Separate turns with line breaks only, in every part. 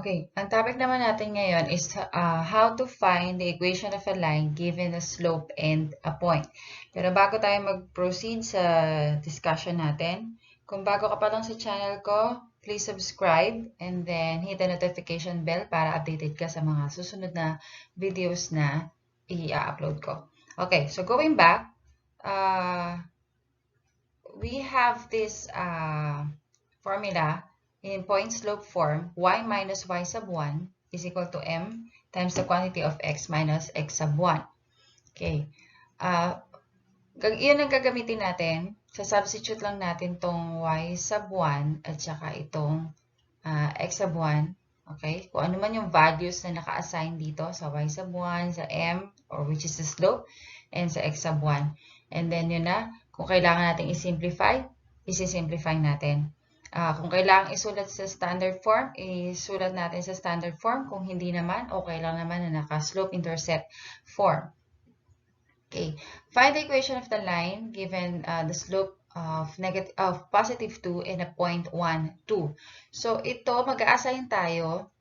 Okay, ang topic naman natin ngayon is how to find the equation of a line given a slope and a point. Pero bago tayo mag-proceed sa discussion natin, kung bago ka pa lang sa channel ko, please subscribe and then hit the notification bell para updated ka sa mga susunod na videos na i-upload ko. Okay, so going back, we have this formula in point slope form, y minus y sub 1 is equal to m times the quantity of x minus x sub 1. Okay. Iyon ang gagamitin natin. Sa substitute lang natin tong y sub 1 at saka itong x sub 1. Okay. Kung ano man yung values na naka-assign dito sa y sub 1, sa m, or which is the slope, and sa x sub 1. And then yun na. Kung kailangan natin i-simplify, isi-simplify natin. Kung kailangan isulat sa standard form, isulat natin sa standard form. Kung hindi naman, okay lang naman na naka-slope-intercept form. Okay. Find the equation of the line given the slope of positive 2 and a point 1, 2. So, ito, mag-a-assign tayo.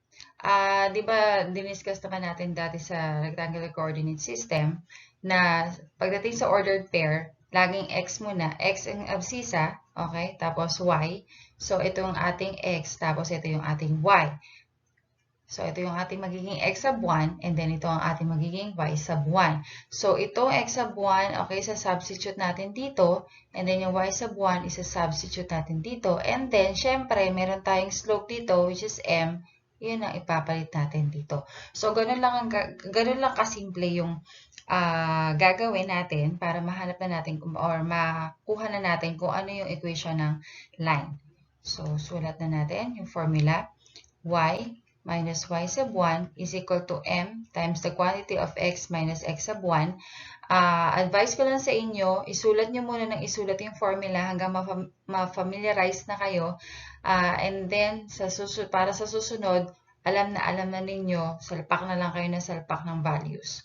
Di ba, diniscuss naman natin dati sa rectangular coordinate system na pagdating sa ordered pair, laging x muna, x ang absisa, okay, tapos y. So, ito yung ating x, tapos ito yung ating y. So, ito yung ating magiging x sub 1, and then ito ang ating magiging y sub 1. So, itong x sub 1, okay, sa-substitute natin dito, and then yung y sub 1 isa-substitute natin dito. And then, syempre, meron tayong slope dito, which is m, yun ang ipapalit natin dito. So, ganun lang kasimple yung gagawin natin para mahanap na natin or makuha na natin kung ano yung equation ng line. So, sulat na natin yung formula. Y minus y sub 1 is equal to m times the quantity of x minus x sub 1. Advice ko lang sa inyo, isulat nyo muna ng isulat yung formula hanggang ma-familiarize na kayo. And then, para sa susunod, alam na ninyo, salpak na lang kayo ng salpak ng values.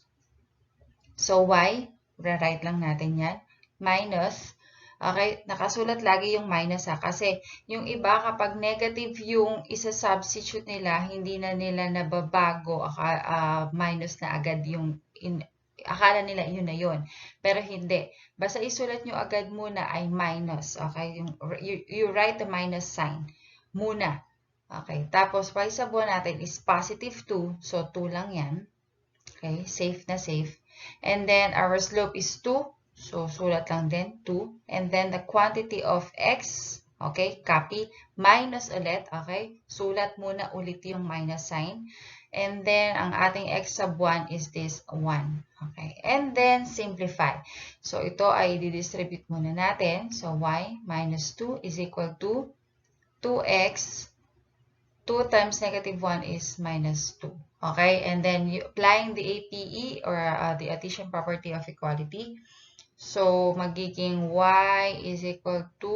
So, y, write lang natin yan, minus, okay, nakasulat lagi yung minus kasi yung iba kapag negative yung isa-substitute nila, hindi na nila nababago, minus na agad yung, akala nila yun na yun. Pero hindi. Basta isulat nyo agad muna ay minus, okay, you write the minus sign muna. Okay, tapos y sub 1 natin is positive 2, so 2 lang yan. Okay, safe na safe. And then, our slope is 2. So, sulat lang din, 2. And then, the quantity of x, okay, copy, minus ulit, okay. Sulat muna ulit yung minus sign. And then, ang ating x sub 1 is this 1. Okay. And then, simplify. So, ito ay didistribute muna natin. So, y minus 2 is equal to 2x. 2 times negative 1 is minus 2. Okay, and then applying the APE or the addition property of equality. So, magiging y is equal to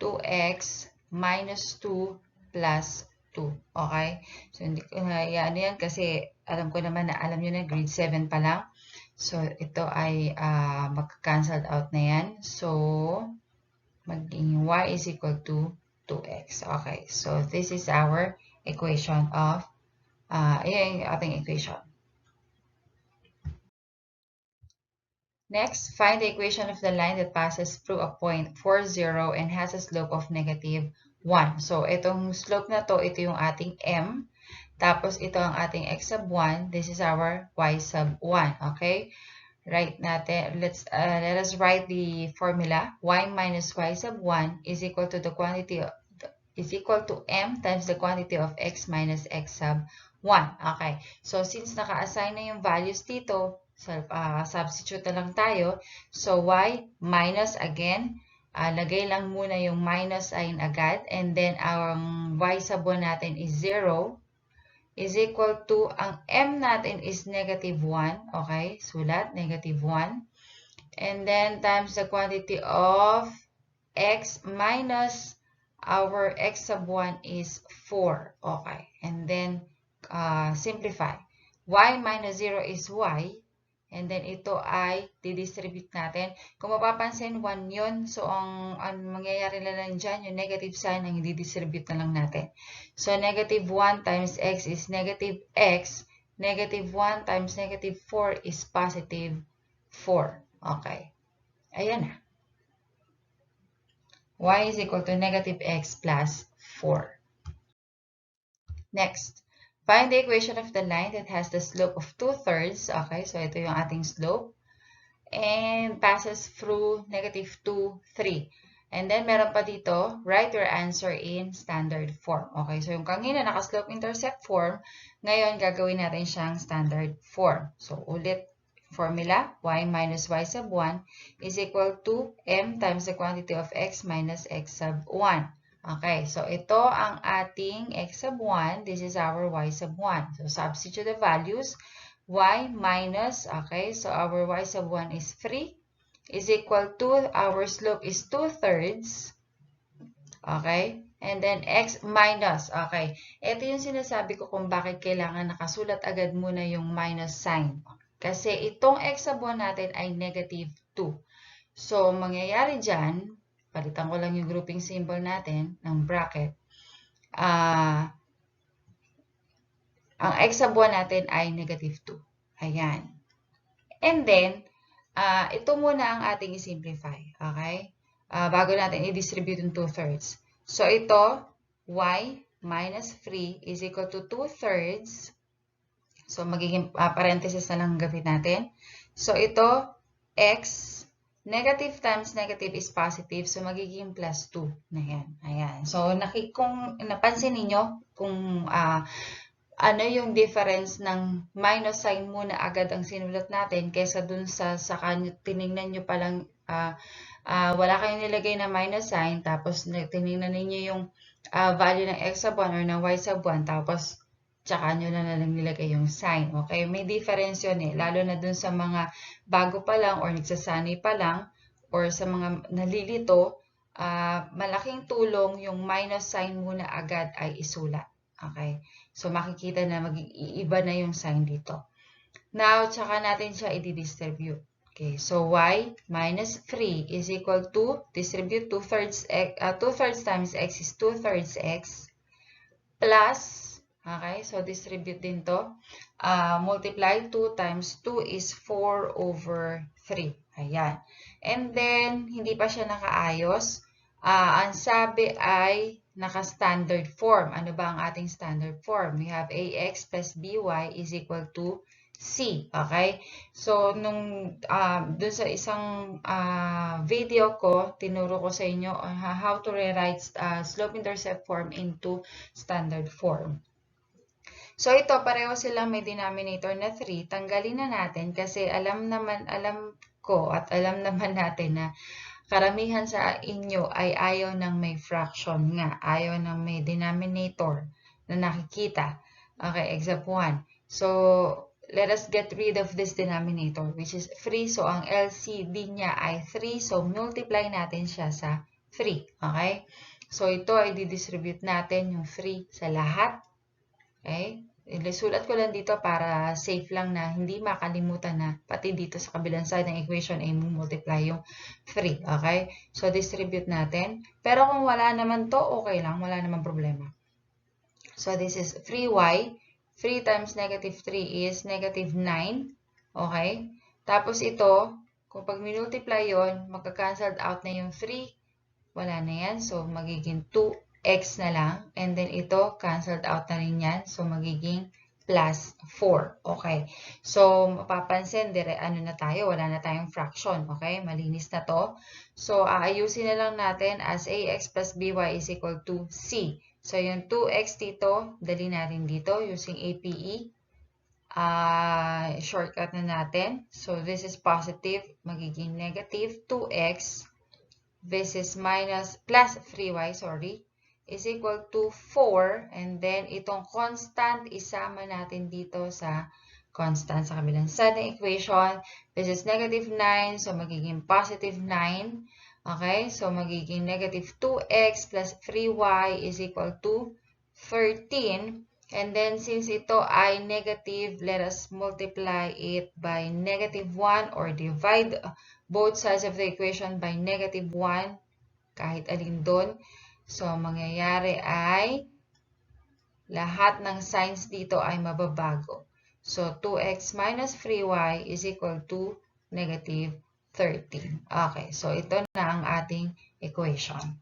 2x minus 2 plus 2. Okay? So, hindi ko na yan kasi alam ko naman na alam nyo na grade 7 pa lang. So, ito ay mag-cancel out na yan. So, magiging y is equal to 2x. Okay, so this is our equation of, yung ating equation. Next, find the equation of the line that passes through a point 4, 0 and has a slope of negative 1. So, itong slope na to, ito yung ating m. Tapos, ito ang ating x sub 1. This is our y sub 1. Okay? Write natin, let us write the formula. Y minus y sub 1 is equal to the quantity of, is equal to m times the quantity of x minus x sub 1. Okay. So, since naka-assign na yung values dito, substitute na lang tayo. So, y minus again, lagay lang muna yung minus sign agad. And then, our y sub 1 natin is 0. Is equal to, ang m natin is negative 1. Okay, sulat, negative 1. And then, times the quantity of x minus our x sub 1 is 4. Okay, and then, simplify. Y minus 0 is y. And then ito ay didistribute natin. Kung mapapansin, 1 yun. So, ang mangyayari na lang dyan, yung negative sign ang didistribute na lang natin. So, negative 1 times x is negative x. Negative 1 times negative 4 is positive 4. Okay. Ayan na. Y is equal to negative x plus 4. Next, find the equation of the line that has the slope of 2/3. Okay, so ito yung ating slope. And passes through negative 2, 3. And then meron pa dito, write your answer in standard form. Okay, so yung kanina naka-slope-intercept form, ngayon gagawin natin siyang standard form. So ulit, formula, y minus y sub 1 is equal to m times the quantity of x minus x sub 1. Okay, so ito ang ating x sub 1. This is our y sub 1. So substitute the values. Y minus, okay, so our y sub 1 is 3 is equal to, our slope is 2/3. Okay, and then x minus, okay. Ito yung sinasabi ko kung bakit kailangan nakasulat agad muna yung minus sign. Kasi itong x sub 1 natin ay negative 2. So, mangyayari dyan, palitan ko lang yung grouping symbol natin ng bracket. Ang x sub 1 natin ay negative 2. Ayan. And then, ito muna ang ating i-simplify. Okay? Bago natin i-distribute yung 2/3. So, ito, y minus 3 is equal to 2/3. So, magiging parenthesis na lang gawin natin. So, ito, x, negative times negative is positive. So, magiging plus 2 na yan. Ayan. So, kung napansin ninyo, kung ano yung difference ng minus sign muna agad ang sinulat natin kaysa dun sa tinignan nyo palang wala kayong nilagay na minus sign, tapos tinignan ninyo yung value ng x sub 1 or ng y sub 1, tapos tsaka nyo na lang nilagay yung sign. Okay? May difference yun eh. Lalo na dun sa mga bago pa lang or nagsasanay pa lang or sa mga nalilito, malaking tulong yung minus sign muna agad ay isulat. Okay? So, makikita na mag-iiba na yung sign dito. Now, tsaka natin siya i-distribute. Okay, so y minus 3 is equal to, distribute 2/3 times x is 2/3 x plus, okay, so distribute din to, multiply 2 times 2 is 4/3. Ayan. And then, hindi pa siya nakaayos. Ang sabi ay naka-standard form. Ano ba ang ating standard form? We have ax plus by is equal to c. Okay? So, dun sa isang video ko, tinuro ko sa inyo how to rewrite slope-intercept form into standard form. So, ito, pareho silang may denominator na 3. Tanggalin na natin kasi alam ko at alam naman natin na karamihan sa inyo ay ayaw ng may fraction nga. Ayaw ng may denominator na nakikita. Okay, example 1. So, let us get rid of this denominator, which is 3. So, ang LCD niya ay 3. So, multiply natin siya sa 3. Okay? So, ito ay didistribute natin yung 3 sa lahat. Okay? Isulat ko lang dito para safe lang na hindi makalimutan na pati dito sa kabilang side ng equation ay multiply yung 3. Okay? So, distribute natin. Pero kung wala naman to, okay lang. Wala naman problema. So, this is 3y. 3 times negative 3 is negative 9. Okay? Tapos ito, kung pag minultiply yon, magka-cancelled out na yung 3. Wala na yan. So, magiging 2x na lang. And then ito, cancelled out na rin yan. So, magiging plus 4. Okay. So, mapapansin, ano na tayo? Wala na tayong fraction. Okay. Malinis na to. So, aayusin na lang natin as ax plus by is equal to c. So, yung 2x dito, dali natin dito using APE. Shortcut na natin. So, this is positive. Magiging negative 2x. This is plus 3y, sorry, is equal to 4. And then, itong constant, isama natin dito sa constant sa kabilang side ng equation. This is negative 9. So, magiging positive 9. Okay? So, magiging negative 2x plus 3y is equal to 13. And then, since ito ay negative, let us multiply it by -1 or divide both sides of the equation by -1, kahit alin doon. So, mangyayari ay lahat ng signs dito ay mababago. So, 2x minus 3y is equal to -13. Okay, so ito na ang ating equation.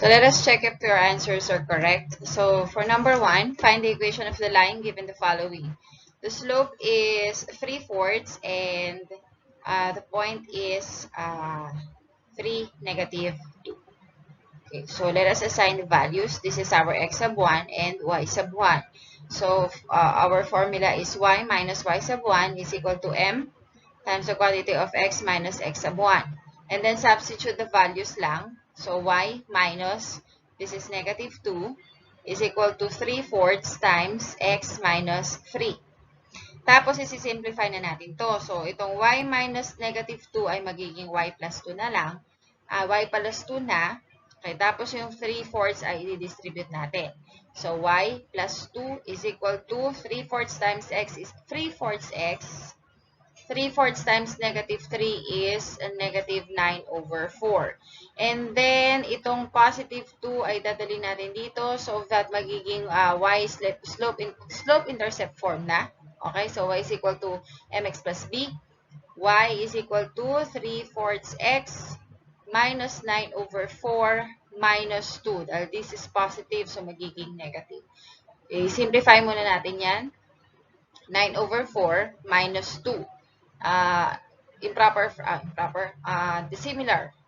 So let us check if your answers are correct. So for number 1, find the equation of the line given the following. The slope is 3/4 and the point is 3, -2. Okay, so let us assign the values. This is our x sub 1 and y sub 1. So our formula is y minus y sub 1 is equal to m times the quantity of x minus x sub 1. And then substitute the values lang. So y minus, this is -2, is equal to 3/4 times x minus 3. Tapos isi-simplify na natin to. So itong y minus -2 ay magiging y plus 2 na lang. Y plus 2 na. Okay, tapos yung 3/4 ay i-distribute natin. So y plus 2 is equal to 3/4 times x is 3/4 x. 3/4 times -3 is -9/4. And then, itong positive 2 ay dadali natin dito so that magiging y slope-intercept form na. Okay, so y is equal to mx plus b. Y is equal to 3/4 x minus 9/4 minus 2. Dahil this is positive, so magiging negative. Okay, simplify muna natin yan. 9/4 minus 2.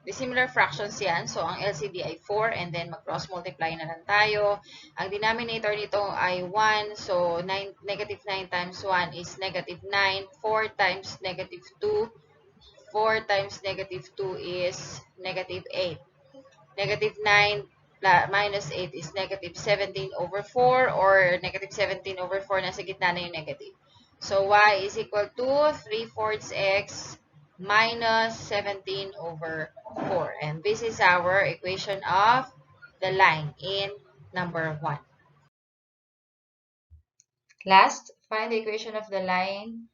Dissimilar fractions yan. So, ang LCD ay 4 and then mag-cross multiply na lang tayo. Ang denominator nito ay 1. So, -9 times 1 is -9. 4 times -2. 4 times -2 is -8. -9 minus 8 is -17/4 or -17/4 nasa gitna na yung negative. So, y is equal to 3/4 x minus 17/4. And this is our equation of the line in number 1. Last, find the equation of the line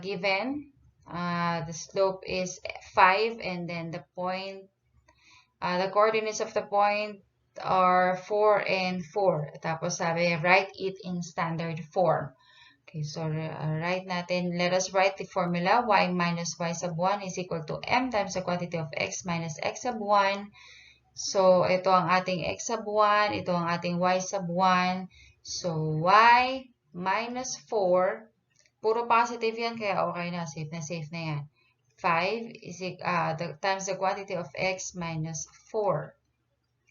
given. The slope is 5 and then the point, the coordinates of the point are 4 and 4. Tapos sabi, write it in standard form. Okay, so write natin, let us write the formula. Y minus y sub 1 is equal to m times the quantity of x minus x sub 1. So, ito ang ating x sub 1, ito ang ating y sub 1. So, y minus 4, puro positive yan, kaya okay na, safe na yan. 5 is times the quantity of x minus 4.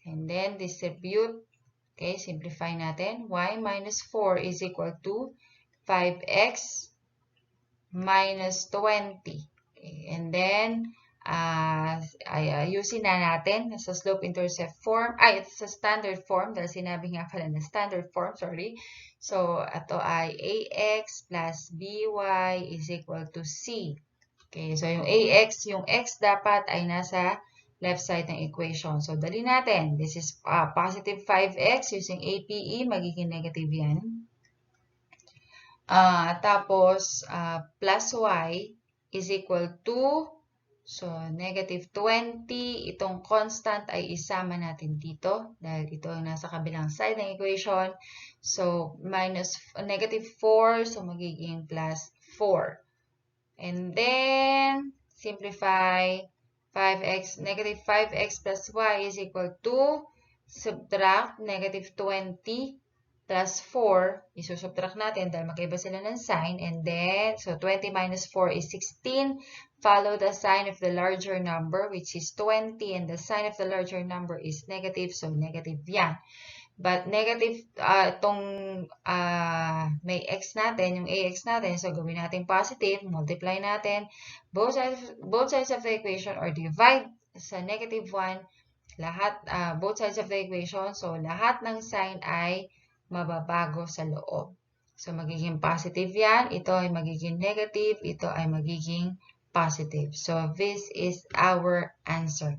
And then, distribute. Okay, simplify natin. Y minus 4 is equal to 5x minus 20. Okay, and then, ayusin na natin sa slope-intercept form, sa standard form, dahil sinabi nga pala na standard form, sorry. So, ito ay ax plus by is equal to c. Okay, so yung ax, yung x dapat ay nasa left side ng equation. So, dali natin. This is positive 5x using APE, magiging negative yan. Tapos, plus y is equal to, so, negative 20. Itong constant ay isama natin dito dahil ito ang nasa kabilang side ng equation. So, minus negative 4, so magiging plus 4. And then, simplify 5x, negative 5x plus y is equal to, subtract negative 20 plus 4, isusubtract natin dahil magkaiba sila ng sign. And then, so 20 minus 4 is 16. Follow the sign of the larger number, which is 20. And the sign of the larger number is negative, so negative yan. But negative, may x natin, yung ax natin, so gawin natin positive, multiply natin both sides of the equation or divide sa negative 1, both sides of the equation, so lahat ng sign ay mababago sa loob. So magiging positive yan, ito ay magiging negative, ito ay magiging positive. So this is our answer.